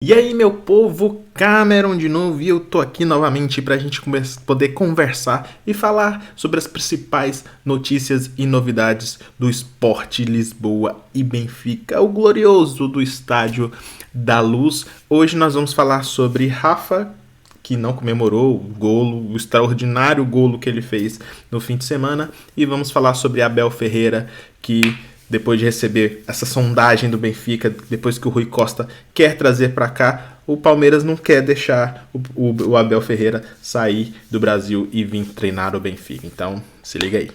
E aí, meu povo, Cameron de novo, e eu tô aqui novamente pra gente poder conversar e falar sobre as principais notícias e novidades do Sport Lisboa e Benfica, o glorioso do Estádio da Luz. Hoje nós vamos falar sobre Rafa, que não comemorou o extraordinário golo que ele fez no fim de semana, e vamos falar sobre Abel Ferreira, que depois de receber essa sondagem do Benfica, depois que o Rui Costa quer trazer para cá, o Palmeiras não quer deixar o Abel Ferreira sair do Brasil e vir treinar o Benfica. Então, se liga aí.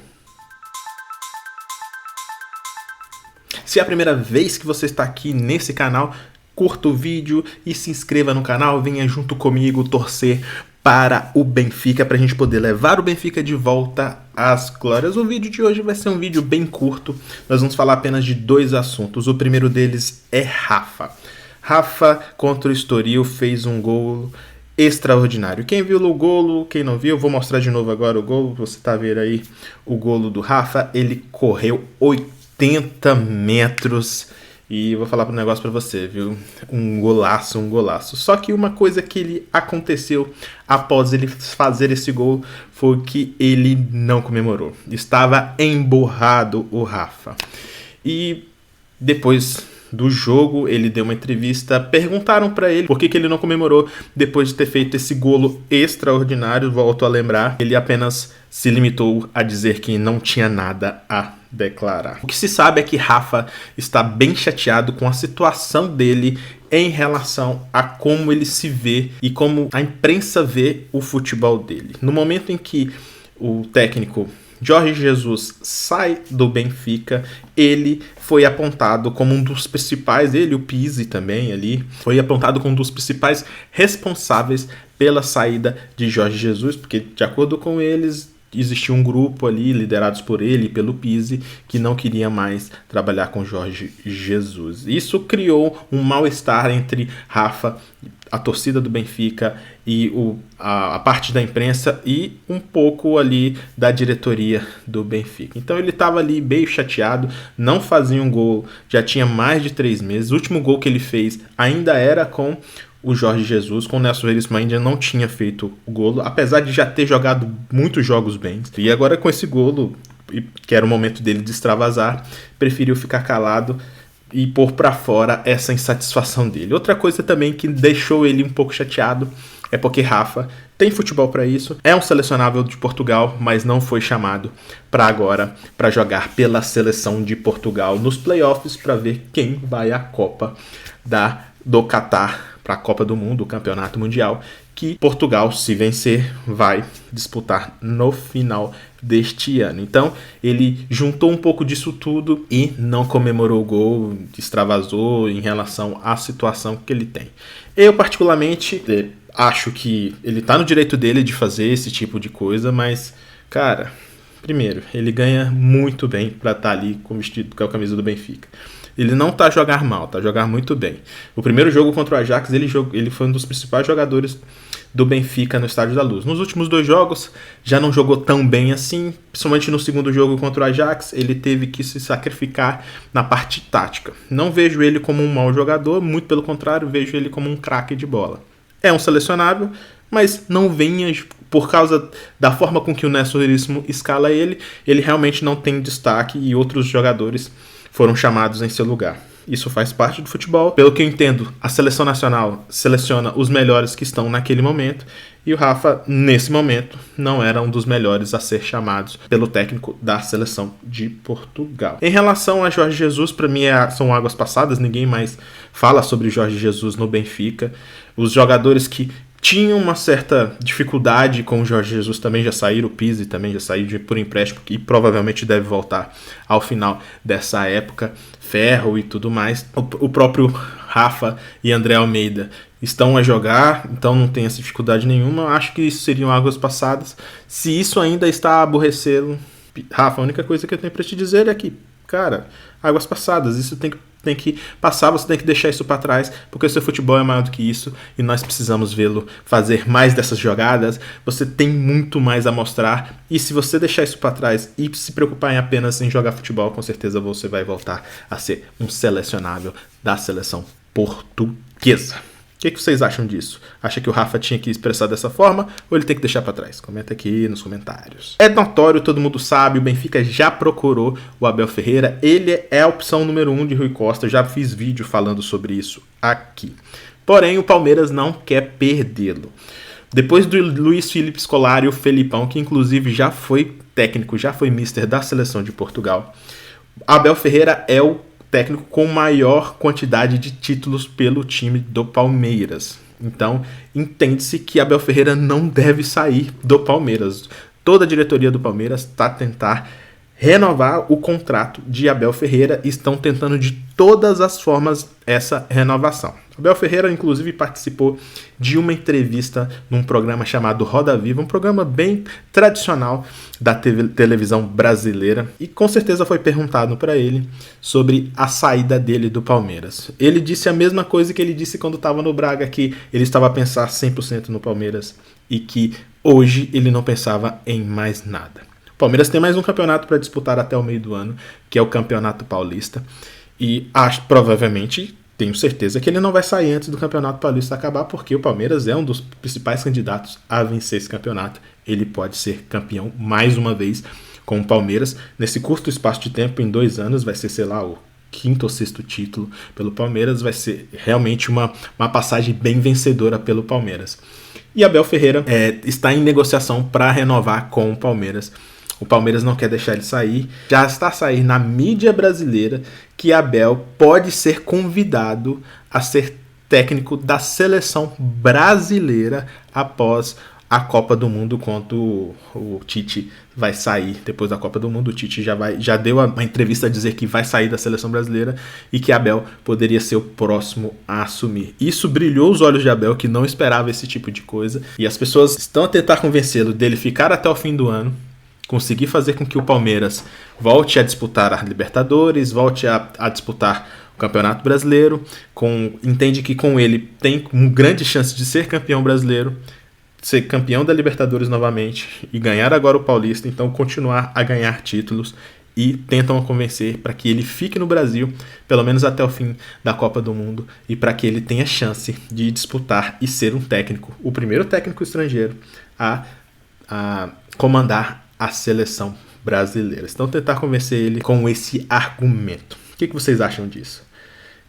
Se é a primeira vez que você está aqui nesse canal, curta o vídeo e se inscreva no canal, venha junto comigo torcer para o Benfica, para a gente poder levar o Benfica de volta às glórias. O vídeo de hoje vai ser um vídeo bem curto, nós vamos falar apenas de dois assuntos. O primeiro deles é Rafa. Rafa contra o Estoril fez um gol extraordinário. Quem viu o golo, quem não viu, vou mostrar de novo agora o golo. Você tá vendo aí o golo do Rafa, ele correu 80 metros. E vou falar um negócio pra você, viu? Um golaço. Só que uma coisa que aconteceu após ele fazer esse gol foi que ele não comemorou. Estava emburrado o Rafa. E depois do jogo, ele deu uma entrevista, perguntaram pra ele por que ele não comemorou depois de ter feito esse golo extraordinário. Volto a lembrar, ele apenas se limitou a dizer que não tinha nada a declarar. O que se sabe é que Rafa está bem chateado com a situação dele em relação a como ele se vê e como a imprensa vê o futebol dele. No momento em que o técnico Jorge Jesus sai do Benfica, ele foi apontado como um dos principais, ele e o Pizzi também ali, foi apontado como um dos principais responsáveis pela saída de Jorge Jesus, porque de acordo com eles, existia um grupo ali, liderados por ele e pelo Pizzi, que não queria mais trabalhar com Jorge Jesus. Isso criou um mal-estar entre Rafa, a torcida do Benfica e a parte da imprensa e um pouco ali da diretoria do Benfica. Então ele estava ali meio chateado, não fazia um gol, já tinha mais de 3 meses. O último gol que ele fez ainda era com o Jorge Jesus, com o Nelson Veríssimo ainda não tinha feito o golo, apesar de já ter jogado muitos jogos bem. E agora com esse golo, que era o momento dele de extravasar, preferiu ficar calado e pôr para fora essa insatisfação dele. Outra coisa também que deixou ele um pouco chateado é porque Rafa tem futebol para isso, é um selecionável de Portugal, mas não foi chamado para agora para jogar pela seleção de Portugal nos playoffs para ver quem vai à Copa do Catar, para a Copa do Mundo, o Campeonato Mundial, que Portugal, se vencer, vai disputar no final deste ano. Então, ele juntou um pouco disso tudo e não comemorou o gol, extravasou em relação à situação que ele tem. Eu, particularmente, acho que ele tá no direito dele de fazer esse tipo de coisa, mas, cara, primeiro, ele ganha muito bem para estar ali com o vestido, com a camisa do Benfica. Ele não tá a jogar mal, tá a jogar muito bem. O primeiro jogo contra o Ajax, ele foi um dos principais jogadores do Benfica no Estádio da Luz. Nos últimos 2 jogos, já não jogou tão bem assim, principalmente no segundo jogo contra o Ajax, ele teve que se sacrificar na parte tática. Não vejo ele como um mau jogador, muito pelo contrário, vejo ele como um craque de bola. É um selecionável, mas não venha, por causa da forma com que o Nelson Veríssimo escala ele realmente não tem destaque e outros jogadores foram chamados em seu lugar. Isso faz parte do futebol. Pelo que eu entendo, a seleção nacional seleciona os melhores que estão naquele momento e o Rafa, nesse momento, não era um dos melhores a ser chamados pelo técnico da seleção de Portugal. Em relação a Jorge Jesus, para mim são águas passadas, ninguém mais fala sobre Jorge Jesus no Benfica. Os jogadores que tinham uma certa dificuldade com o Jorge Jesus também já saíram, o Pizzi também já saiu por empréstimo e provavelmente deve voltar ao final dessa época, Ferro e tudo mais. O próprio Rafa e André Almeida estão a jogar, então não tem essa dificuldade nenhuma. Eu acho que isso seriam águas passadas. Se isso ainda está a aborrecê-lo, Rafa, a única coisa que eu tenho para te dizer é que, cara, águas passadas, isso tem que passar, você tem que deixar isso para trás, porque o seu futebol é maior do que isso e nós precisamos vê-lo fazer mais dessas jogadas. Você tem muito mais a mostrar e se você deixar isso para trás e se preocupar em apenas em jogar futebol, com certeza você vai voltar a ser um selecionável da seleção portuguesa. O que vocês acham disso? Acha que o Rafa tinha que expressar dessa forma ou ele tem que deixar para trás? Comenta aqui nos comentários. É notório, todo mundo sabe, o Benfica já procurou o Abel Ferreira. Ele é a opção número 1 de Rui Costa. Eu já fiz vídeo falando sobre isso aqui. Porém, o Palmeiras não quer perdê-lo. Depois do Luiz Felipe Scolari, o Felipão, que inclusive já foi técnico, já foi mister da seleção de Portugal, Abel Ferreira é o técnico com maior quantidade de títulos pelo time do Palmeiras. Então, entende-se que Abel Ferreira não deve sair do Palmeiras. Toda a diretoria do Palmeiras está a tentar renovar o contrato de Abel Ferreira e estão tentando de todas as formas essa renovação. Abel Ferreira, inclusive, participou de uma entrevista num programa chamado Roda Viva, um programa bem tradicional da televisão brasileira, e com certeza foi perguntado para ele sobre a saída dele do Palmeiras. Ele disse a mesma coisa que ele disse quando estava no Braga, que ele estava a pensar 100% no Palmeiras e que hoje ele não pensava em mais nada. O Palmeiras tem mais um campeonato para disputar até o meio do ano, que é o Campeonato Paulista, e provavelmente tenho certeza que ele não vai sair antes do Campeonato Paulista acabar, porque o Palmeiras é um dos principais candidatos a vencer esse campeonato. Ele pode ser campeão mais uma vez com o Palmeiras. Nesse curto espaço de tempo, em 2 anos, vai ser, sei lá, o 5º ou 6º título pelo Palmeiras. Vai ser realmente uma passagem bem vencedora pelo Palmeiras. E Abel Ferreira está em negociação para renovar com o Palmeiras. O Palmeiras não quer deixar ele sair. Já está a sair na mídia brasileira que Abel pode ser convidado a ser técnico da seleção brasileira após a Copa do Mundo, quando o Tite vai sair depois da Copa do Mundo. O Tite já deu uma entrevista a dizer que vai sair da seleção brasileira e que Abel poderia ser o próximo a assumir. Isso brilhou os olhos de Abel, que não esperava esse tipo de coisa, e as pessoas estão a tentar convencê-lo dele ficar até o fim do ano, conseguir fazer com que o Palmeiras volte a disputar a Libertadores, volte a disputar o Campeonato Brasileiro, entende que com ele tem uma grande chance de ser campeão brasileiro, ser campeão da Libertadores novamente e ganhar agora o Paulista, então continuar a ganhar títulos, e tentam convencer para que ele fique no Brasil, pelo menos até o fim da Copa do Mundo, e para que ele tenha chance de disputar e ser um técnico, o primeiro técnico estrangeiro a comandar a seleção brasileira. Então tentar convencer ele com esse argumento. O que vocês acham disso?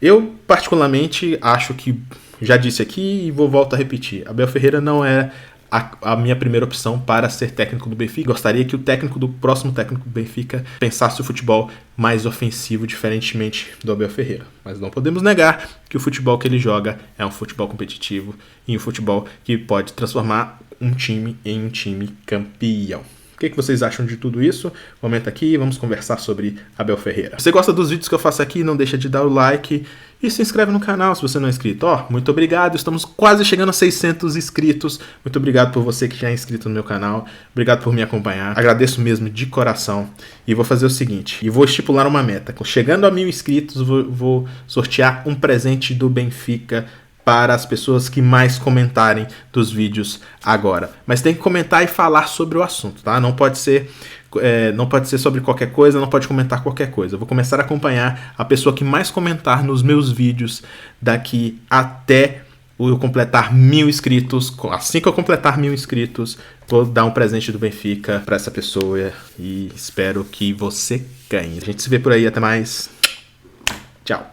Eu particularmente acho que, já disse aqui e volto a repetir, Abel Ferreira não é a minha primeira opção para ser técnico do Benfica. Gostaria que o próximo técnico do Benfica pensasse o futebol mais ofensivo, diferentemente do Abel Ferreira. Mas não podemos negar que o futebol que ele joga é um futebol competitivo e um futebol que pode transformar um time em um time campeão. O que vocês acham de tudo isso? Comenta aqui e vamos conversar sobre Abel Ferreira. Se você gosta dos vídeos que eu faço aqui, não deixa de dar o like e se inscreve no canal se você não é inscrito. Muito obrigado, estamos quase chegando a 600 inscritos. Muito obrigado por você que já é inscrito no meu canal. Obrigado por me acompanhar. Agradeço mesmo de coração. E vou fazer o seguinte, e vou estipular uma meta. Chegando a 1000 inscritos, vou sortear um presente do Benfica para as pessoas que mais comentarem dos vídeos agora. Mas tem que comentar e falar sobre o assunto, tá? Não pode ser sobre qualquer coisa, não pode comentar qualquer coisa. Eu vou começar a acompanhar a pessoa que mais comentar nos meus vídeos daqui até eu completar 1000 inscritos. Assim que eu completar 1000 inscritos, vou dar um presente do Benfica para essa pessoa e espero que você ganhe. A gente se vê por aí, até mais. Tchau.